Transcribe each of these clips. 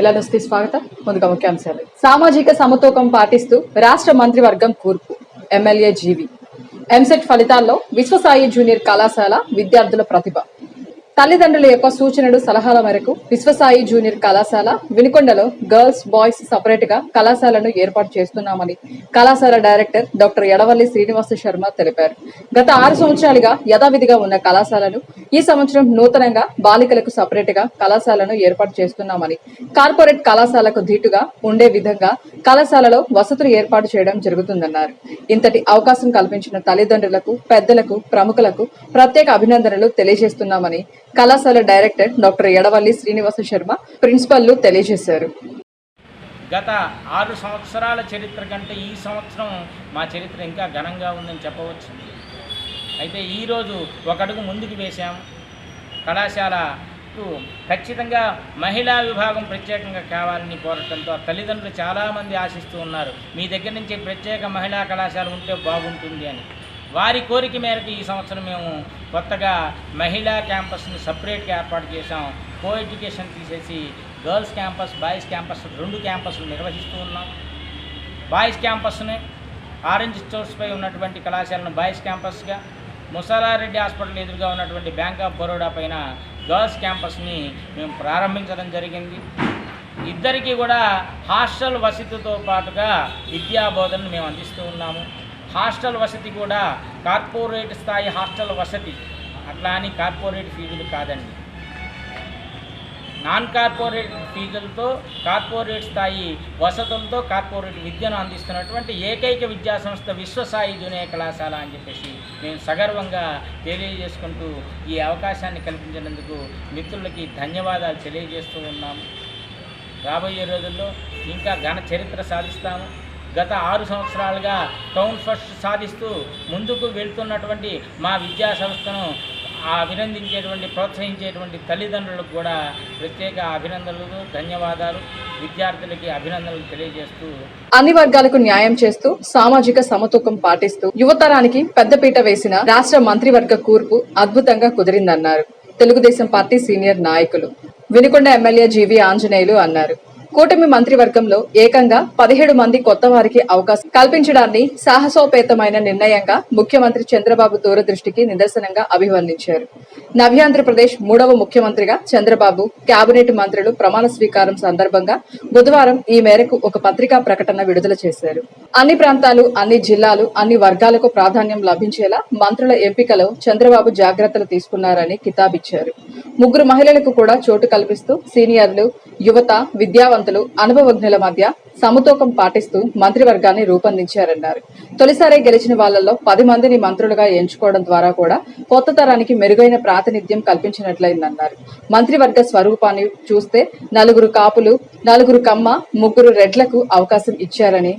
మహిళా న్యూస్కి స్వాగతం. ముందుగా ముఖ్యాంశాలు. సామాజిక సమతూకం పాటిస్తూ రాష్ట్ర మంత్రివర్గం కూర్పు. ఎమ్మెల్యే జీవి. ఎంసెట్ ఫలితాల్లో విశ్వసాయి జూనియర్ కళాశాల విద్యార్థుల ప్రతిభ. తల్లిదండ్రుల యొక్క సూచనలు సలహాల మేరకు విశ్వసాయి జూనియర్ కళాశాల వినుకొండలో గర్ల్స్ బాయ్స్ సపరేట్ గా కళాశాలను ఏర్పాటు చేస్తున్నామని కళాశాల డైరెక్టర్ డాక్టర్ ఎడవల్లి శ్రీనివాస శర్మ తెలిపారు. గత 6 సంవత్సరాలుగా యథావిధిగా ఉన్న కళాశాలను ఈ సంవత్సరం నూతనంగా బాలికలకు సపరేట్ గా కళాశాలను ఏర్పాటు చేస్తున్నామని, కార్పొరేట్ కళాశాలకు ధీటుగా ఉండే విధంగా కళాశాలలో వసతులు ఏర్పాటు చేయడం జరుగుతుందన్నారు. ఇంతటి అవకాశం కల్పించిన తల్లిదండ్రులకు, పెద్దలకు, ప్రముఖులకు ప్రత్యేక అభినందనలు తెలియజేస్తున్నామని కళాశాల డైరెక్టర్ డాక్టర్ ఎడవల్లి శ్రీనివాస శర్మ ప్రిన్సిపల్లు తెలియజేశారు. గత 6 సంవత్సరాల చరిత్ర కంటే ఈ సంవత్సరం మా చరిత్ర ఇంకా ఘనంగా ఉందని చెప్పవచ్చు. అయితే ఈరోజు ఒక అడుగు ముందుకు వేశాం. కళాశాలకు ఖచ్చితంగా మహిళా విభాగం ప్రత్యేకంగా కావాలని కోరటంతో తల్లిదండ్రులు చాలామంది ఆశిస్తూ ఉన్నారు, మీ దగ్గర నుంచి ప్రత్యేక మహిళా కళాశాల ఉంటే బాగుంటుంది అని. వారి కోరిక మేరకు ఈ సంవత్సరం మేము కొత్తగా మహిళా క్యాంపస్ని సపరేట్గా ఏర్పాటు చేసాం. కో ఎడ్యుకేషన్ తీసేసి గర్ల్స్ క్యాంపస్, బాయ్స్ క్యాంపస్ 2 క్యాంపస్లు నిర్వహిస్తూ ఉన్నాం. బాయ్స్ క్యాంపస్ని ఆరెంజ్ స్టోర్స్పై ఉన్నటువంటి కళాశాలను బాయ్స్ క్యాంపస్గా, ముసలారెడ్డి హాస్పిటల్ ఎదురుగా ఉన్నటువంటి బ్యాంక్ ఆఫ్ బరోడా పైన గర్ల్స్ క్యాంపస్ని మేము ప్రారంభించడం జరిగింది. ఇద్దరికీ కూడా హాస్టల్ వసతితో పాటుగా విద్యాబోధనను మేము అందిస్తూ ఉన్నాము. హాస్టల్ వసతి కూడా కార్పొరేట్ స్థాయి హాస్టల్ వసతి, అట్లా అని కార్పొరేట్ ఫీజులు కాదండి. నాన్ కార్పొరేట్ ఫీజులతో కార్పొరేట్ స్థాయి వసతులతో కార్పొరేట్ విద్యను అందిస్తున్నటువంటి ఏకైక విద్యా సంస్థ విశ్వసాయి జూనియర్ కళాశాల అని చెప్పేసి మేము సగర్వంగా తెలియజేసుకుంటూ ఈ అవకాశాన్ని కల్పించినందుకు మిత్రులకి ధన్యవాదాలు తెలియజేస్తూ ఉన్నాము. రాబోయే రోజుల్లో ఇంకా ఘన చరిత్ర సాధిస్తాము. గత 6 సంవత్సరాలుగా టౌన్ ఫస్ట్ సాధిస్తూ ముందుకు వెళ్తున్నటువంటి మా విద్యా సంస్థను అభినందించేటువంటి, ప్రోత్సహించేటువంటి తల్లిదండ్రులకు కూడా ప్రత్యేక అభినందనలు, ధన్యవాదాలు. విద్యార్థులకి అభినందనలు తెలియజేస్తూ అన్ని వర్గాలకు న్యాయం చేస్తూ సామాజిక సమతూకం పాటిస్తూ యువతరానికి పెద్దపీట వేసిన రాష్ట్ర మంత్రివర్గ కూర్పు అద్భుతంగా కుదిరిందన్నారు తెలుగుదేశం పార్టీ సీనియర్ నాయకులు. వినుకొండ ఎమ్మెల్యే జీవి ఆంజనేయులు అన్నారు. కూటమి మంత్రివర్గంలో ఏకంగా 17 మంది కొత్త వారికి అవకాశం కల్పించడాన్ని సాహసోపేతమైన నిర్ణయంగా ముఖ్యమంత్రి చంద్రబాబు దూరదృష్టికి నిదర్శనంగా అభివర్ణించారు. నవ్యాంధ్రప్రదేశ్ 3వ ముఖ్యమంత్రిగా చంద్రబాబు కేబినెట్ మంత్రులు ప్రమాణ స్వీకారం సందర్భంగా బుధవారం ఈ మేరకు ఒక పత్రికా ప్రకటన విడుదల చేశారు. అన్ని ప్రాంతాలు, అన్ని జిల్లాలు, అన్ని వర్గాలకు ప్రాధాన్యం లభించేలా మంత్రుల ఎంపికలో చంద్రబాబు జాగ్రత్తలు తీసుకున్నారని కితాబిచ్చారు. 3 మహిళలకు కూడా చోటు కల్పిస్తూ సీనియర్లు, యువత, విద్యావంతులు, అనుభవజ్ఞుల మధ్య సమతూకం పాటిస్తూ మంత్రివర్గాన్ని రూపొందించారన్నారు. తొలిసారి గెలిచిన వాళ్లలో 10 మందిని మంత్రులుగా ఎంచుకోవడం ద్వారా కూడా కొత్త తరానికి మెరుగైన ప్రాతినిధ్యం కల్పించినట్లయిందన్నారు. మంత్రివర్గ స్వరూపాన్ని చూస్తే 4 కాపులు, 4 కమ్మ, 3 రెడ్లకు అవకాశం ఇచ్చారని,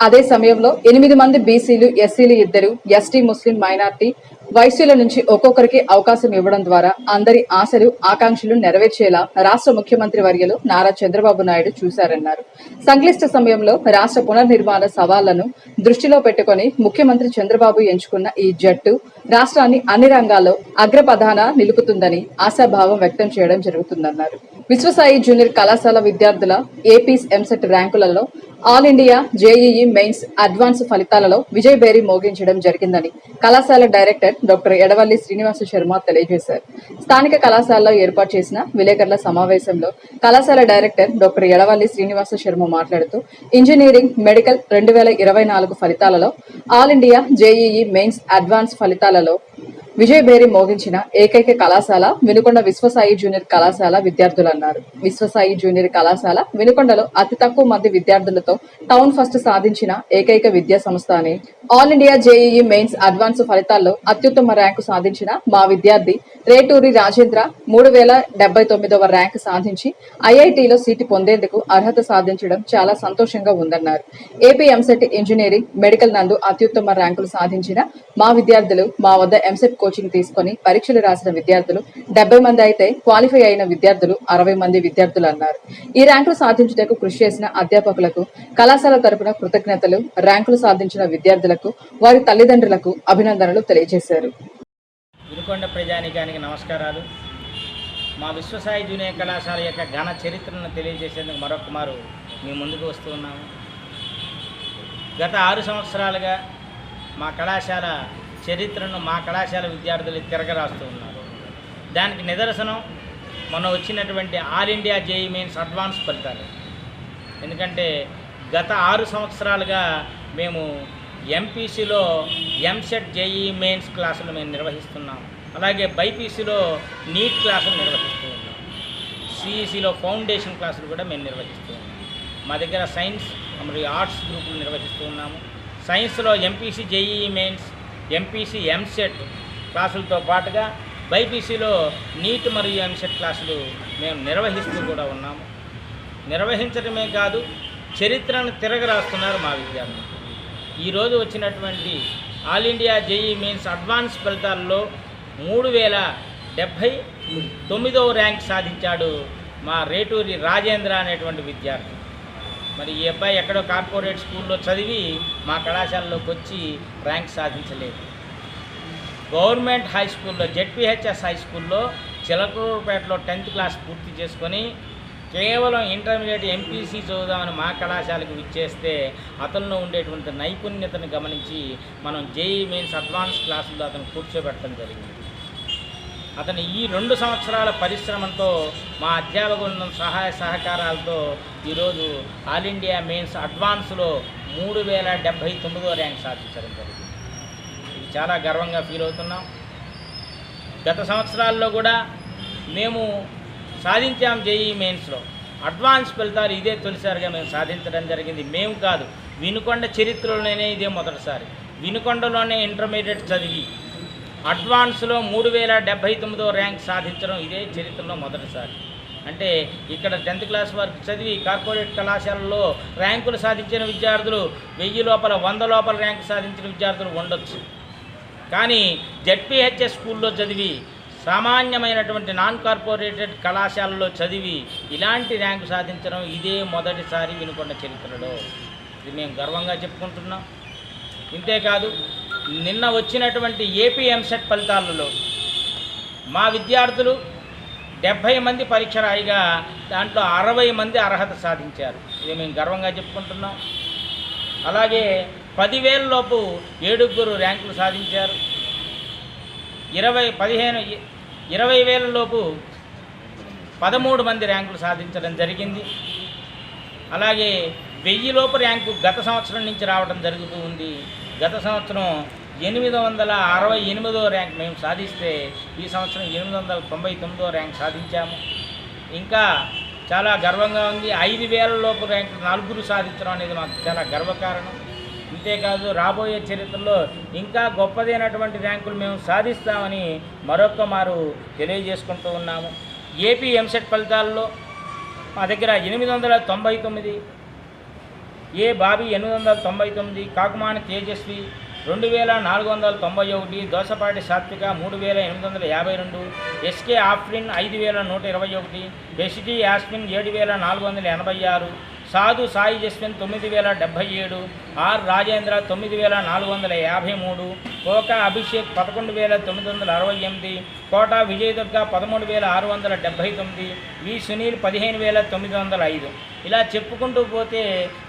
అదే సమయంలో 8 మంది బీసీలు, ఎస్సీలు 2, ఎస్టీ, ముస్లిం, మైనార్టీ, వైశ్యుల నుంచి ఒక్కొక్కరికి అవకాశం ఇవ్వడం ద్వారా అందరి ఆశలు, ఆకాంక్షలు నెరవేర్చేలా రాష్ట్ర ముఖ్యమంత్రి వర్యులు నారా చంద్రబాబు నాయుడు చూశారన్నారు. సంక్లిష్ట సమయంలో రాష్ట్ర పునర్నిర్మాణ సవాళ్లను దృష్టిలో పెట్టుకుని ముఖ్యమంత్రి చంద్రబాబు ఎంచుకున్న ఈ జట్టు రాష్ట్రాన్ని అన్ని రంగాల్లో అగ్రపథాన నిలుపుతుందని ఆశాభావం వ్యక్తం చేయడం జరుగుతుందన్నారు. విశ్వసాయి జూనియర్ కళాశాల విద్యార్థుల ఏపీ ఎంసెట్ ర్యాంకులలో all India JEE mains advance ఫలితాలలో విజయభేరి మోగించడం జరిగిందని కళాశాల డైరెక్టర్ డాక్టర్ ఎడవల్లి శ్రీనివాస శర్మ తెలియజేశారు. స్థానిక కళాశాలలో ఏర్పాటు చేసిన విలేకరుల సమావేశంలో కళాశాల డైరెక్టర్ డాక్టర్ ఎడవల్లి శ్రీనివాస శర్మ మాట్లాడుతూ ఇంజనీరింగ్, మెడికల్ 2024 ఫలితాలలో all India JEE mains advance ఫలితాలలో విజయభేరి మోగించిన ఏకైక కళాశాల వినుకొండ విశ్వసాయి జూనియర్ కళాశాల విద్యార్థులన్నారు. విశ్వసాయి జూనియర్ కళాశాల వినుకొండలో అతి తక్కువ మంది విద్యార్థులతో టౌన్ ఫస్ట్ సాధించిన ఏకైక విద్యా సంస్థ అని, all India JEE mains advance ఫలితాల్లో అత్యుత్తమ ర్యాంకు సాధించిన మా విద్యార్థి రేటూరి రాజేంద్ర 3079వ ర్యాంకు సాధించి ఐఐటీలో సీటు పొందేందుకు అర్హత సాధించడం చాలా సంతోషంగా ఉందన్నారు. ఏపీ ఎంసెట్ ఇంజనీరింగ్, మెడికల్ నందు అత్యుత్తమ ర్యాంకులు సాధించిన మా విద్యార్థులు, మా వద్ద ఎంసెట్ కోచింగ్ తీసుకుని పరీక్షలు రాసిన విద్యార్థులు 70 మంది అయితే క్వాలిఫై అయిన విద్యార్థులు 60 మంది విద్యార్థులు అన్నారు. ఈ ర్యాంకులు సాధించుటకు కృషి చేసిన అధ్యాపకులకు కళాశాల తరపున కృతజ్ఞతలు, ర్యాంకులు సాధించిన విద్యార్థులకు, వారి తల్లిదండ్రులకు అభినందనలు తెలియజేశారు. వినుకొండ ప్రజానికానికి నమస్కారాలు. మా విశ్వసాయి జూనియర్ కళాశాల యొక్క ఘన చరిత్రను తెలియజేసేందుకు మరొక మారు మీ ముందుకు వస్తూ ఉన్నాము. గత 6 సంవత్సరాలుగా మా కళాశాల చరిత్రను మా కళాశాల విద్యార్థులు తిరగరాస్తూ ఉన్నారు. దానికి నిదర్శనం మొన్న వచ్చినటువంటి all India JEE mains advance ఫలితాలు. ఎందుకంటే గత 6 సంవత్సరాలుగా మేము ఎంపీసీలో ఎంసెట్ జేఈ మెయిన్స్ క్లాసులు మేము నిర్వహిస్తున్నాం. అలాగే బైపీసీలో నీట్ క్లాసులు నిర్వహిస్తూ ఉన్నాం. సిఈసీలో ఫౌండేషన్ క్లాసులు కూడా మేము నిర్వహిస్తూ ఉన్నాం. మా దగ్గర సైన్స్ మరియు ఆర్ట్స్ గ్రూపులు నిర్వహిస్తూ ఉన్నాము. సైన్స్లో MPC JE mains, MPC EAMCET క్లాసులతో పాటుగా బైపీసీలో నీట్ మరియు ఎంసెట్ క్లాసులు మేము నిర్వహిస్తూ కూడా ఉన్నాము. నిర్వహించడమే కాదు, చరిత్రను తిరగరాస్తున్నారు మా విద్యార్థులు. ఈరోజు వచ్చినటువంటి all India JEE mains advance ఫలితాల్లో 3079వ ర్యాంక్ సాధించాడు మా రేటూరి రాజేంద్ర అనేటువంటి విద్యార్థి. మరి ఈ అబ్బాయి ఎక్కడో కార్పొరేట్ స్కూల్లో చదివి మా కళాశాలలోకి వచ్చి ర్యాంక్ సాధించలేదు. గవర్నమెంట్ హై స్కూల్లో, జెడ్పీహెచ్ఎస్ హై స్కూల్లో చిలకలూరుపేటలో 10th క్లాస్ పూర్తి చేసుకొని కేవలం ఇంటర్మీడియట్ ఎంపీసీ చదువుదామని మా కళాశాలకు విచ్చేస్తే అతనిలో ఉండేటువంటి నైపుణ్యతను గమనించి మనం జేఈ మెయిన్స్ అడ్వాన్స్ క్లాసుల్లో అతను కూర్చోబెట్టడం జరిగింది. అతను ఈ 2 సంవత్సరాల పరిశ్రమతో మా అధ్యాపక బృందం సహాయ సహకారాలతో ఈరోజు ఆల్ ఇండియా మెయిన్స్ అడ్వాన్స్లో 3079వ ర్యాంక్ సాధించడం జరిగింది. ఇది చాలా గర్వంగా ఫీల్ అవుతున్నాం. గత సంవత్సరాల్లో కూడా మేము సాధించాం జేఈ మెయిన్స్లో అడ్వాన్స్ ఫలితాలు ఇదే తొలిసారిగా మేము సాధించడం జరిగింది. మేము కాదు, వినుకొండ చరిత్రలోనే ఇదే మొదటిసారి. వినుకొండలోనే ఇంటర్మీడియట్ చదివి అడ్వాన్స్లో 3079వ ర్యాంక్ సాధించడం ఇదే చరిత్రలో మొదటిసారి. అంటే ఇక్కడ 10th క్లాస్ వరకు చదివి కార్పొరేట్ కళాశాలలో ర్యాంకులు సాధించిన విద్యార్థులు 1000 లోపల 100 లోపల ర్యాంకు సాధించిన విద్యార్థులు ఉండొచ్చు. కానీ జెడ్పీహెచ్ఎస్ స్కూల్లో చదివి సామాన్యమైనటువంటి నాన్ కార్పొరేటెడ్ కళాశాలలో చదివి ఇలాంటి ర్యాంకు సాధించడం ఇదే మొదటిసారి వినుకొండ చరిత్రలో. ఇది మేము గర్వంగా చెప్పుకుంటున్నాం. ఇంతేకాదు, నిన్న వచ్చినటువంటి ఏపీ ఎంసెట్ ఫలితాలలో మా విద్యార్థులు 70 మంది పరీక్ష రాయిగా దాంట్లో 60 మంది అర్హత సాధించారు. ఇది మేము గర్వంగా చెప్పుకుంటున్నాం. అలాగే 10,000 లోపు 7 ర్యాంకులు సాధించారు. 20,000 లోపు 13 మంది ర్యాంకులు సాధించడం జరిగింది. అలాగే 1000 లోపు ర్యాంకు గత సంవత్సరం నుంచి రావడం జరుగుతూ ఉంది. గత సంవత్సరం 868వ ర్యాంక్ మేము సాధిస్తే ఈ సంవత్సరం 899వ ర్యాంక్ సాధించాము. ఇంకా చాలా గర్వంగా ఉంది. 5,000 లోపు ర్యాంకు 4 సాధించడం అనేది మాకు చాలా గర్వకారణం. ఇంతేకాదు, రాబోయే చరిత్రలో ఇంకా గొప్పదైనటువంటి ర్యాంకులు మేము సాధిస్తామని మరొక్క మారు తెలియజేసుకుంటూ ఉన్నాము. ఏపీ ఎంసెట్ ఫలితాల్లో మా దగ్గర 899, ఏ బాబీ 899, కాకుమాని తేజస్వి 2491, దోసపాటి సాత్విక 3852, SK Afrin 5121, బెసిటీ Yasmin 7486, Sadhu Sai Jaswin 9077, R Rajendra 9453, Koka Abhishek 11968, Kota Vijayadurga 13679, V Sunil 15905. ఇలా చెప్పుకుంటూ పోతే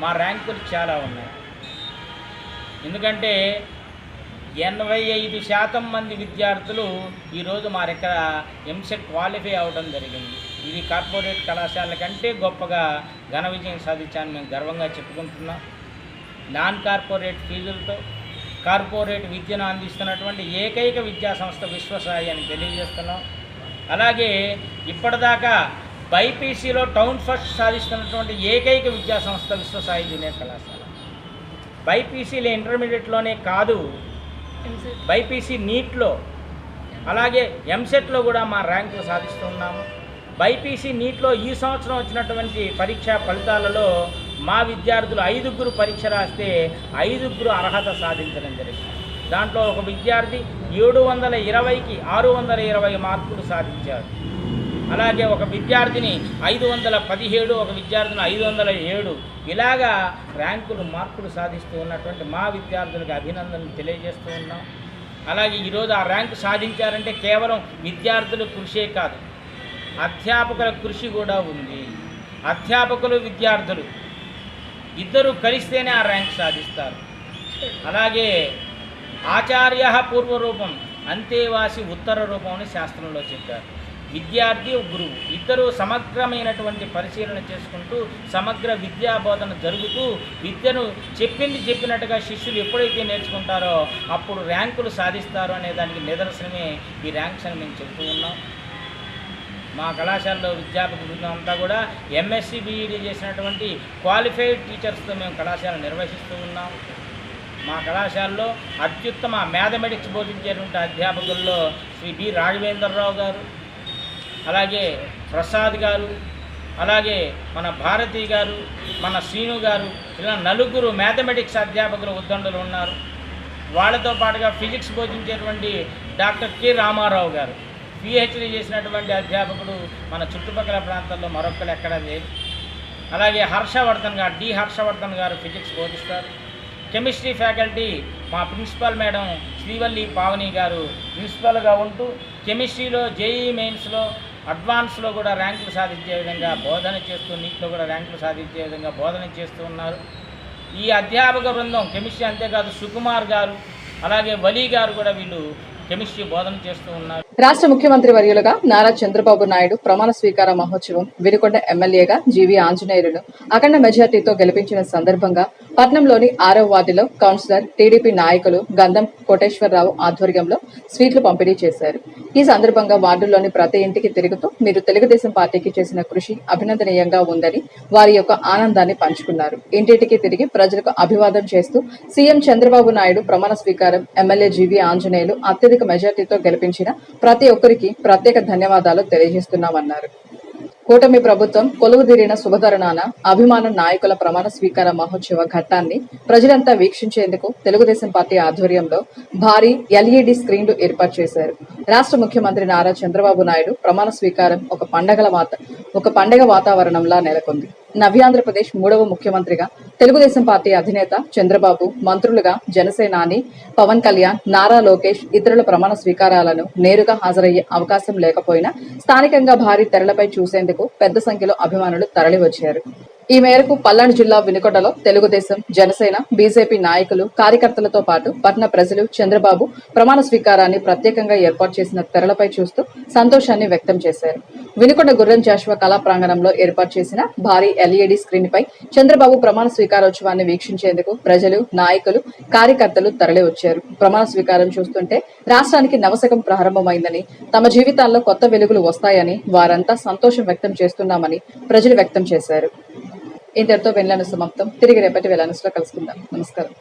మా ర్యాంకులు చాలా ఉన్నాయి. ఎందుకంటే 85% మంది విద్యార్థులు ఈరోజు మా దగ్గర ఎంసెట్ క్వాలిఫై అవ్వడం జరిగింది. ఇది కార్పొరేట్ కళాశాల కంటే గొప్పగా ఘన విజయం సాధించాలని మేము గర్వంగా చెప్పుకుంటున్నాం. నాన్ కార్పొరేట్ ఫీజులతో కార్పొరేట్ విద్యను అందిస్తున్నటువంటి ఏకైక విద్యా సంస్థ విశ్వసాయి అని తెలియజేస్తున్నాం. అలాగే ఇప్పటిదాకా బైపీసీలో టౌన్ ఫస్ట్ సాధిస్తున్నటువంటి ఏకైక విద్యా సంస్థ విశ్వసాయి జూనియర్ కళాశాల. బైపీసీలో ఇంటర్మీడియట్లోనే కాదు, బైపీసీ నీట్లో అలాగే ఎంసెట్లో కూడా మా ర్యాంకులు సాధిస్తున్నాము. బైపీసీ నీట్లో ఈ సంవత్సరం వచ్చినటువంటి పరీక్షా ఫలితాలలో మా విద్యార్థులు 5 పరీక్ష రాస్తే 5 అర్హత సాధించడం జరిగింది. దాంట్లో ఒక విద్యార్థి 720కి 620 మార్కులు సాధించాడు. అలాగే ఒక విద్యార్థిని 517, ఒక విద్యార్థిని 507, ఇలాగా మార్కులు సాధిస్తూ ఉన్నటువంటి మా విద్యార్థులకు అభినందనలు తెలియజేస్తూ ఉన్నాం. అలాగే ఈరోజు ఆ ర్యాంకు సాధించారంటే కేవలం విద్యార్థుల కృషే కాదు, అధ్యాపకుల కృషి కూడా ఉంది. అధ్యాపకులు విద్యార్థులు ఇద్దరు కలిస్తేనే ఆ ర్యాంక్ సాధిస్తారు. అలాగే ఆచార్య పూర్వరూపం అంతేవాసి ఉత్తర రూపం అని శాస్త్రంలో చెప్పారు. విద్యార్థి గురువు ఇద్దరు సమగ్రమైనటువంటి పరిశీలన చేసుకుంటూ సమగ్ర విద్యా బోధన జరుగుతూ విద్యను చెప్పినట్టుగా శిష్యులు ఎప్పుడైతే నేర్చుకుంటారో అప్పుడు ర్యాంకులు సాధిస్తారు అనే దానికి నిదర్శనమే ఈ ర్యాంక్స్ అని మేము చెబుతూ ఉన్నాం. మా కళాశాలలో విద్యాపక బృందం అంతా కూడా ఎంఎస్సి బీఈడీ చేసినటువంటి క్వాలిఫైడ్ టీచర్స్తో మేము కళాశాల నిర్వహిస్తూ ఉన్నాం. మా కళాశాలలో అత్యుత్తమ మ్యాథమెటిక్స్ బోధించేటువంటి అధ్యాపకుల్లో శ్రీ బి రాఘవేంద్రరావు గారు, అలాగే ప్రసాద్ గారు, అలాగే మన భారతి గారు, మన శ్రీను గారు, ఇలా నలుగురు మ్యాథమెటిక్స్ అధ్యాపకులు ఉద్దండులు ఉన్నారు. వాళ్ళతో పాటుగా ఫిజిక్స్ బోధించేటువంటి డాక్టర్ కె రామారావు గారు, పిహెచ్డి చేసినటువంటి అధ్యాపకుడు మన చుట్టుపక్కల ప్రాంతాల్లో మరొకరు ఎక్కడా లేదు. అలాగే హర్షవర్ధన్ గారు ఫిజిక్స్ బోధిస్తారు. కెమిస్ట్రీ ఫ్యాకల్టీ మా ప్రిన్సిపల్ మేడం శ్రీవల్లి పావని గారు ప్రిన్సిపల్గా ఉంటూ కెమిస్ట్రీలో జేఈ మెయిన్స్లో అడ్వాన్స్లో కూడా ర్యాంకులు సాధించే విధంగా బోధన చేస్తూ నీట్లో కూడా ర్యాంకులు సాధించే విధంగా బోధన చేస్తూ ఉన్నారు. ఈ అధ్యాపక బృందం కెమిస్ట్రీ అంతేకాదు సుకుమార్ గారు, అలాగే వలీ గారు కూడా వీళ్ళు కెమిస్ట్రీ బోధన చేస్తూ ఉన్నారు. రాష్ట్ర ముఖ్యమంత్రి వర్యులుగా నారా చంద్రబాబు నాయుడు ప్రమాణ స్వీకార మహోత్సవం వినుకొండ ఎమ్మెల్యేగా జీవి ఆంజనేయులను అఖండ మెజార్టీతో గెలిపించిన సందర్భంగా పట్నంలోని 6వ వార్డులో కౌన్సిలర్, టీడీపీ నాయకులు గంధం కోటేశ్వరరావు ఆధ్వర్యంలో స్వీట్లు పంపిణీ చేశారు. ఈ సందర్భంగా వార్డుల్లోని ప్రతి ఇంటికి తిరుగుతూ మీరు తెలుగుదేశం పార్టీకి చేసిన కృషి అభినందనీయంగా ఉందని వారి యొక్క ఆనందాన్ని పంచుకున్నారు. ఇంటింటికి తిరిగి ప్రజలకు అభివాదం చేస్తూ సీఎం చంద్రబాబు నాయుడు ప్రమాణ స్వీకారం, ఎమ్మెల్యే జీవి ఆంజనేయులు అత్యధిక మెజార్టీతో గెలిపించిన ప్రతి ఒక్కరికి ప్రత్యేక ధన్యవాదాలు తెలియజేస్తున్నామన్నారు. కూటమి ప్రభుత్వం కొలువుదీరిన శుభతరుణాన అభిమాన నాయకుల ప్రమాణ స్వీకార మహోత్సవ ఘట్టాన్ని ప్రజలంతా వీక్షించేందుకు తెలుగుదేశం పార్టీ ఆధ్వర్యంలో భారీ ఎల్ఈడి స్క్రీన్లు ఏర్పాటు చేశారు. రాష్ట్ర ముఖ్యమంత్రి నారా చంద్రబాబు నాయుడు ప్రమాణ స్వీకారం ఒక పండగ వాతావరణంలా నెలకొంది. నవ్యాంధ్రప్రదేశ్ 3వ ముఖ్యమంత్రిగా తెలుగుదేశం పార్టీ అధినేత చంద్రబాబు, మంత్రులుగా జనసేనాని పవన్ కళ్యాణ్, నారా లోకేష్ ఇతరుల ప్రమాణ స్వీకారాలను నేరుగా హాజరయ్యే అవకాశం లేకపోయినా స్థానికంగా భారీ తెరలపై చూసేందుకు పెద్ద సంఖ్యలో అభిమానులు తరలివచ్చారు. ఈ మేరకు పల్నాడు జిల్లా వినుకొండలో తెలుగుదేశం, జనసేన, బీజేపీ నాయకులు, కార్యకర్తలతో పాటు పట్టణ ప్రజలు చంద్రబాబు ప్రమాణ స్వీకారాన్ని ప్రత్యేకంగా ఏర్పాటు చేసిన తెరలపై చూస్తూ సంతోషాన్ని వ్యక్తం చేశారు. వినుకొండ గుర్రం జాషువా కళా ప్రాంగణంలో ఏర్పాటు చేసిన భారీ ఎల్ఈడి స్క్రీన్ పై చంద్రబాబు ప్రమాణ స్వీకారోత్సవాన్ని వీక్షించేందుకు ప్రజలు, నాయకులు, కార్యకర్తలు తరలి వచ్చారు. ప్రమాణ స్వీకారం చూస్తుంటే రాష్ట్రానికి నవశకం ప్రారంభమైందని, తమ జీవితాల్లో కొత్త వెలుగులు వస్తాయని వారంతా సంతోషం వ్యక్తం చేస్తున్నామని ప్రజలు వ్యక్తం చేశారు. ఇంతటితో వెళ్లాను సమాప్తం. తిరిగి రేపటి వెళ్లానులో కలుసుకుందాం. నమస్కారం.